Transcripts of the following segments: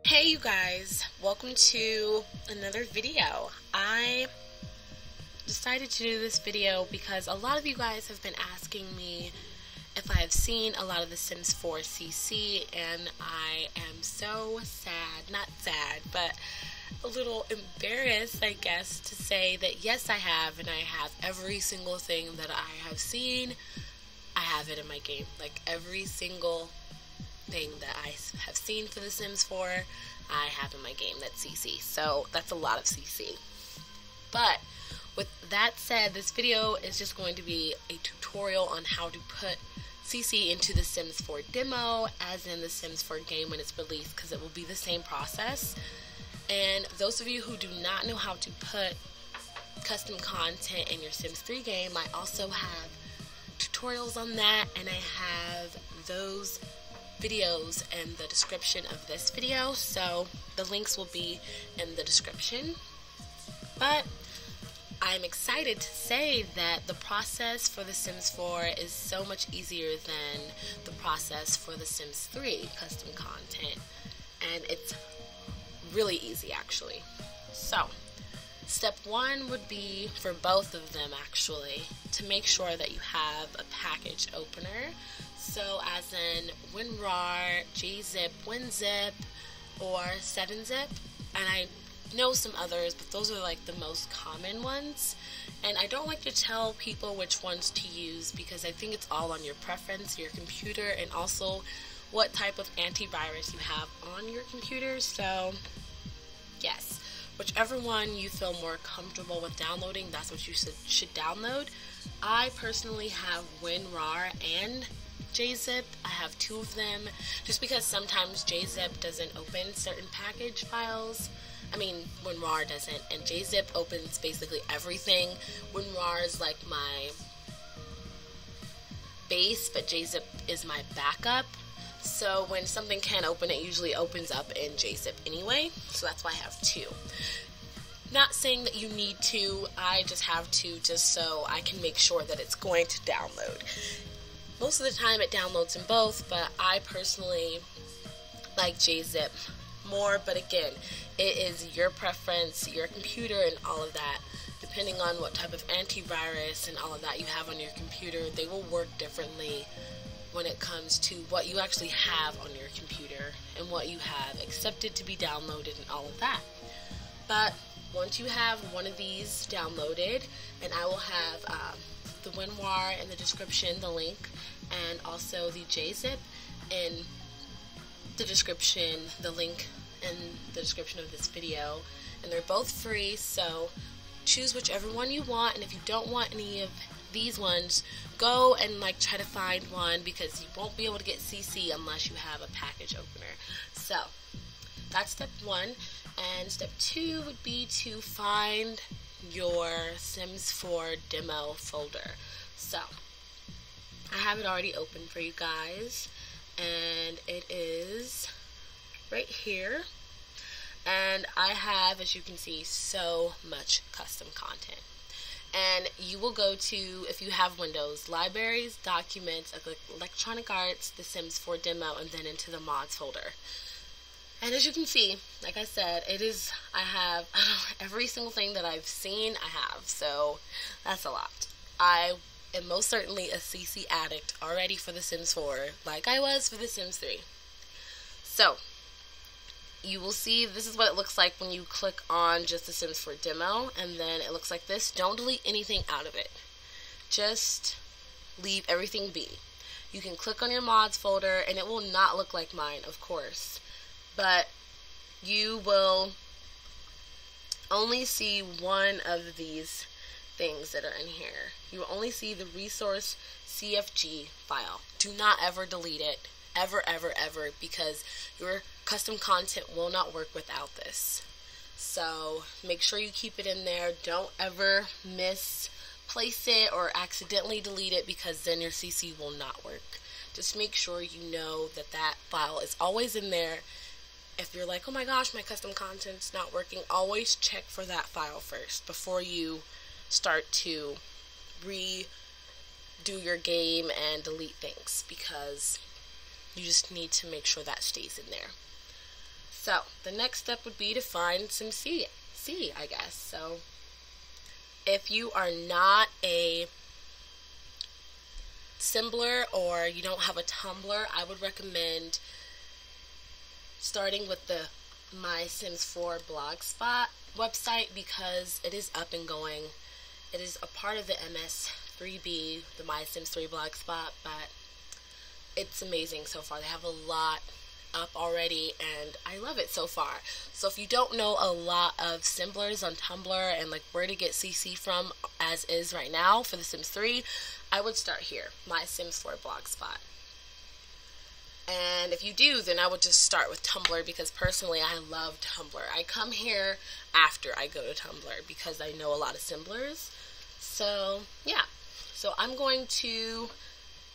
Hey you guys, welcome to another video. I decided to do this video because a lot of you guys have been asking me if I have seen a lot of the Sims 4 CC, and I am so sad, not sad, but a little embarrassed, I guess, to say that yes I have, and I have every single thing that I have seen. I have it in my game, like every single thing that I have seen for The Sims 4, I have in my game that's CC. So that's a lot of CC. But with that said, this video is just going to be a tutorial on how to put CC into the Sims 4 demo, as in the Sims 4 game when it's released, because it will be the same process. And those of you who do not know how to put custom content in your Sims 3 game, I also have tutorials on that, and I have those videos in the description of this video, so the links will be in the description. But I'm excited to say that the process for The Sims 4 is so much easier than the process for The Sims 3 custom content, and it's really easy actually. So step one would be for both of them actually to make sure that you have a package opener. So as in WinRAR, JZip, WinZip, or 7-Zip, and I know some others, but those are like the most common ones. And I don't like to tell people which ones to use because I think it's all on your preference, your computer, and also what type of antivirus you have on your computer. So yes, whichever one you feel more comfortable with downloading, that's what you should download. I personally have WinRAR and JZip. I have two of them just because sometimes JZip doesn't open certain package files. I mean, WinRAR doesn't, and JZip opens basically everything. WinRAR is like my base, but JZip is my backup. So when something can't open, it usually opens up in JZip anyway. So that's why I have two. Not saying that you need to, I just have two just so I can make sure that it's going to download. Most of the time it downloads in both, but I personally like JZip more. But again, it is your preference, your computer, and all of that. Depending on what type of antivirus and all of that you have on your computer, they will work differently when it comes to what you actually have on your computer and what you have accepted to be downloaded and all of that. But once you have one of these downloaded, and I will have the WinRAR in the description, the link, and also the JZip in the description, the link in the description of this video, and they're both free, so choose whichever one you want. And if you don't want any of these ones, go and try to find one, because you won't be able to get CC unless you have a package opener. So that's step one. And step two would be to find your Sims 4 demo folder. So I have it already open for you guys, and it is right here. And I have, as you can see, so much custom content. And you will go to, if you have Windows, Libraries, Documents, Electronic Arts, The Sims 4 Demo, and then into the Mods folder. And as you can see, like I said, I have every single thing that I've seen, I have. So that's a lot. I am most certainly a CC addict already for The Sims 4, like I was for The Sims 3. So you will see this is what it looks like when you click on just The Sims 4 demo, and then it looks like this. Don't delete anything out of it. Just leave everything be. You can click on your mods folder, and it will not look like mine, of course. But you will only see one of these things that are in here. You will only see the Resource.cfg file. Do not ever delete it. Ever, ever, ever, because your custom content will not work without this. So make sure you keep it in there. Don't ever misplace it or accidentally delete it, because then your CC will not work. Just make sure you know that that file is always in there. If you're like, oh my gosh, my custom content's not working, always check for that file first before you start to redo your game and delete things, because you just need to make sure that stays in there. So the next step would be to find some C, I guess. So if you are not a Simbler or you don't have a Tumblr, I would recommend starting with the My Sims 4 Blogspot website because it is up and going. It is a part of the MS3B, the My Sims 3 Blogspot, but it's amazing so far. They have a lot up already and I love it so far. So if you don't know a lot of Simblers on Tumblr and like where to get CC from as is right now for The Sims 3, I would start here, My Sims 4 Blogspot. And if you do, then I would just start with Tumblr because personally I love Tumblr. I come here after I go to Tumblr because I know a lot of Simblers. So yeah, so I'm going to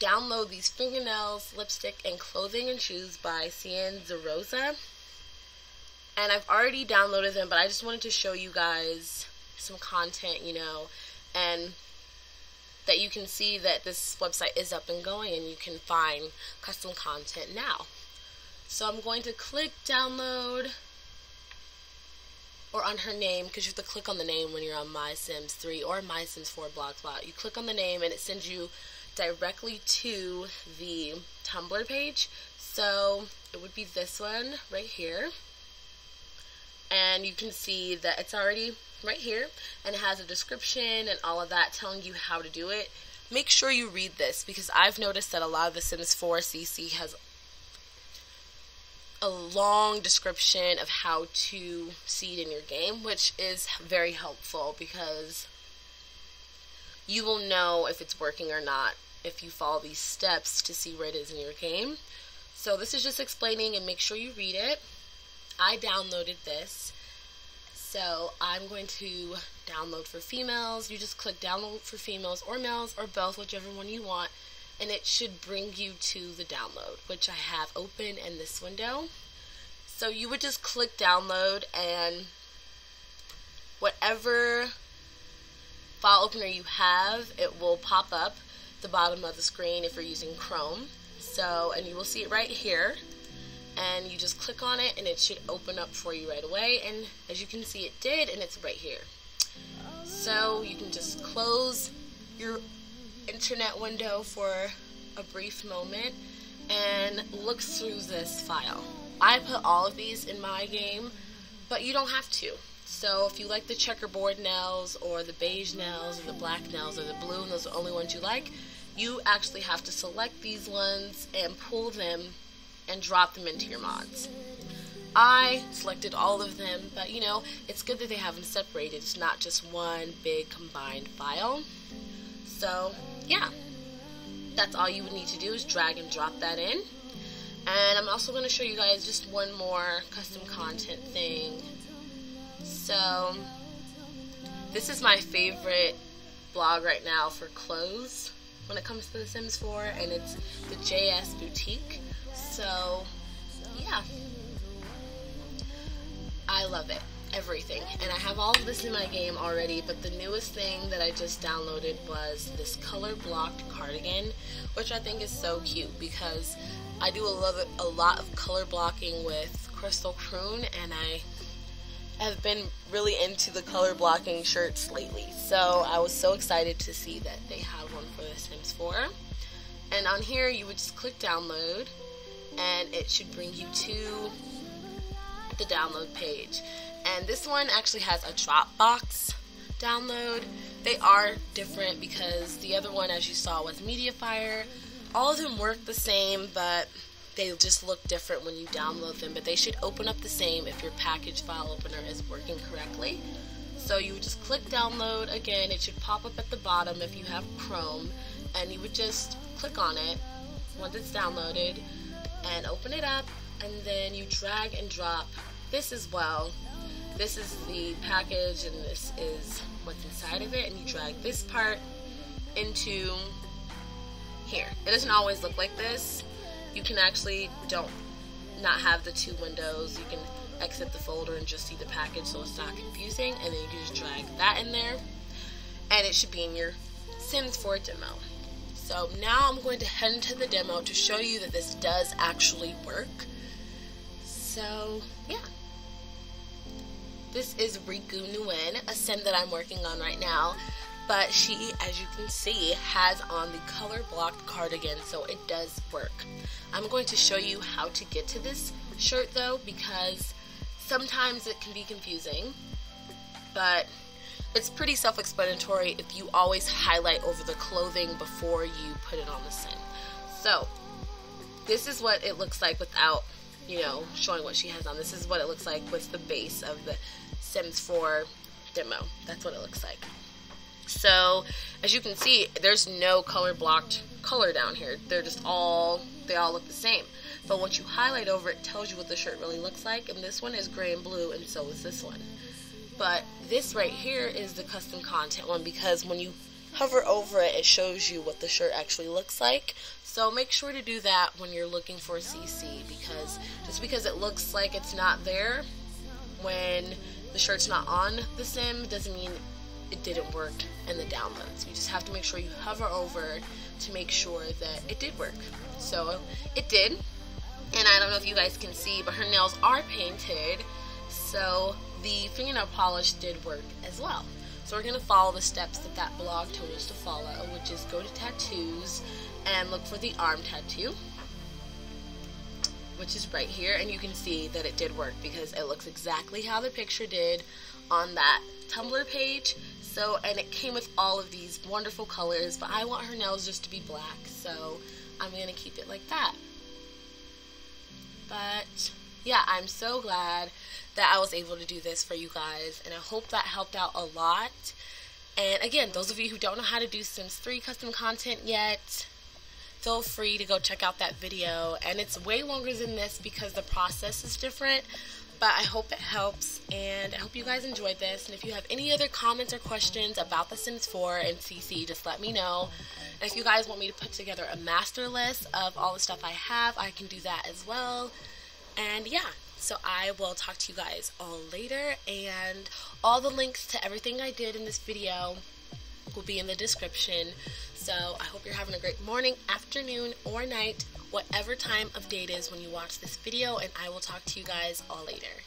download these fingernails, lipstick, and clothing and shoes by Cian Zarosa. And I've already downloaded them, but I just wanted to show you guys some content, you know, and that you can see that this website is up and going and you can find custom content now. So I'm going to click download, or on her name, because you have to click on the name when you're on My Sims 3 or My Sims 4 Blogspot. You click on the name and it sends you directly to the Tumblr page. So it would be this one right here, and you can see that it's already right here and it has a description and all of that telling you how to do it. Make sure you read this because I've noticed that a lot of the Sims 4 CC has a long description of how to seed in your game, which is very helpful because you will know if it's working or not if you follow these steps to see where it is in your game. So this is just explaining, and make sure you read it. I downloaded this, so I'm going to download for females. You just click download for females or males or both, whichever one you want, and it should bring you to the download, which I have open in this window. So you would just click download, and whatever file opener you have, it will pop up the bottom of the screen if you're using Chrome. So, and you will see it right here, and you just click on it and it should open up for you right away, and as you can see it did, and it's right here. So you can just close your internet window for a brief moment and look through this file. I put all of these in my game, but you don't have to. So if you like the checkerboard nails or the beige nails or the black nails or the blue, and those are the only ones you like, you actually have to select these ones and pull them and drop them into your mods. I selected all of them, but you know, it's good that they have them separated. It's not just one big combined file. So yeah, that's all you would need to do is drag and drop that in. And I'm also going to show you guys just one more custom content thing. So this is my favorite blog right now for clothes when it comes to The Sims 4, and it's the JS Boutique. So yeah, I love it, everything, and I have all of this in my game already, but the newest thing that I just downloaded was this color blocked cardigan, which I think is so cute because I do a lot of color blocking with Crystal Croon, and I have been really into the color blocking shirts lately. So I was so excited to see that they have one for The Sims 4. And on here you would just click download and it should bring you to the download page. And this one actually has a Dropbox download. They are different because the other one, as you saw, was Mediafire. All of them work the same, but they just look different when you download them, but they should open up the same if your package file opener is working correctly. So you would just click download again. It should pop up at the bottom if you have Chrome, and you would just click on it once it's downloaded and open it up, and then you drag and drop this as well. This is the package and this is what's inside of it, and you drag this part into here. It doesn't always look like this. You can actually not have the two windows. You can exit the folder and just see the package so it's not confusing, and then you can just drag that in there and it should be in your Sims 4 demo. So now I'm going to head into the demo to show you that this does actually work. So yeah, this is Riku Nguyen, a sim that I'm working on right now. But she, as you can see, has on the color blocked cardigan, so it does work. I'm going to show you how to get to this shirt though, because sometimes it can be confusing, but it's pretty self-explanatory if you always highlight over the clothing before you put it on the sim. So this is what it looks like without, showing what she has on. This is what it looks like with the base of the Sims 4 demo. That's what it looks like. So as you can see, there's no color blocked color down here. They all look the same. But once you highlight over, it tells you what the shirt really looks like. And this one is gray and blue, and so is this one. But this right here is the custom content one, because when you hover over it, it shows you what the shirt actually looks like. So make sure to do that when you're looking for a CC, because just because it looks like it's not there when the shirt's not on the sim doesn't mean it didn't work in the downloads. You just have to make sure you hover over to make sure that it did work. So it did, and I don't know if you guys can see, but her nails are painted, so the fingernail polish did work as well. So we're going to follow the steps that blog told us to follow, which is go to tattoos and look for the arm tattoo, which is right here, and you can see that it did work because it looks exactly how the picture did on that Tumblr page. So, and it came with all of these wonderful colors, but I want her nails just to be black, so I'm going to keep it like that. But yeah, I'm so glad that I was able to do this for you guys, and I hope that helped out a lot. And again, those of you who don't know how to do Sims 3 custom content yet, feel free to go check out that video, and it's way longer than this because the process is different, but I hope it helps, and I hope you guys enjoyed this. And if you have any other comments or questions about The Sims 4 and CC, just let me know. And if you guys want me to put together a master list of all the stuff I have, I can do that as well. And yeah, so I will talk to you guys all later, and all the links to everything I did in this video will be in the description. So I hope you're having a great morning, afternoon, or night, whatever time of day it is when you watch this video, and I will talk to you guys all later.